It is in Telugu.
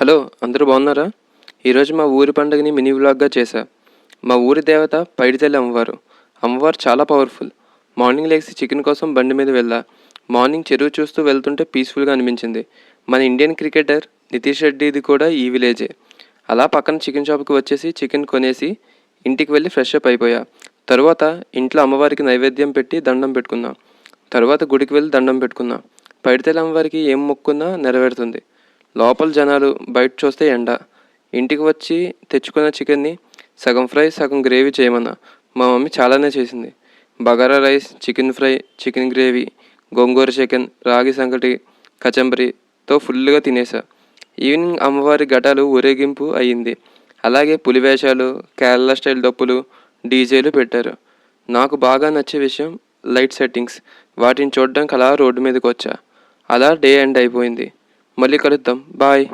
హలో, అందరూ బాగున్నారా? ఈరోజు మా ఊరి పండుగని మినీ వ్లాగ్గా చేశా. మా ఊరి దేవత పైడితల్లి అమ్మవారు. అమ్మవారు చాలా పవర్ఫుల్. మార్నింగ్ లేచి చికెన్ కోసం బండి మీద వెళ్ళా. మార్నింగ్ చెరువు చూస్తూ వెళ్తుంటే పీస్ఫుల్గా అనిపించింది. మన ఇండియన్ క్రికెటర్ నితీష్ రెడ్డిది కూడా ఈ విలేజే. అలా పక్కన చికెన్ షాప్కి వచ్చేసి చికెన్ కొనేసి ఇంటికి వెళ్ళి ఫ్రెష్ అప్ అయిపోయా. తరువాత ఇంట్లో అమ్మవారికి నైవేద్యం పెట్టి దండం పెట్టుకున్నా. తరువాత గుడికి వెళ్ళి దండం పెట్టుకున్నా. పైడితల్లి అమ్మవారికి ఏం మొక్కున్నా నెరవేరుతుంది. లోపల జనాలు, బయట చూస్తే ఎండ. ఇంటికి వచ్చి తెచ్చుకున్న చికెన్ని సగం ఫ్రై సగం గ్రేవీ చేయమన్నా. మా మమ్మీ చాలానే చేసింది. Bagara rice, chicken fry, chicken gravy, gongura chicken, ragi sankati, కచంబరితో ఫుల్గా తినేసా. ఈవినింగ్ అమ్మవారి ఘటాలు ఊరేగింపు అయ్యింది. అలాగే పులివేషాలు, కేరళ స్టైల్ డప్పులు, డీజేలు పెట్టారు. నాకు బాగా నచ్చే విషయం లైట్ సెట్టింగ్స్. వాటిని చూడడానికి అలా రోడ్డు మీదకి వచ్చా. అలా డే ఎండ్ అయిపోయింది. మళ్ళీ కలుద్దాం. బాయ్.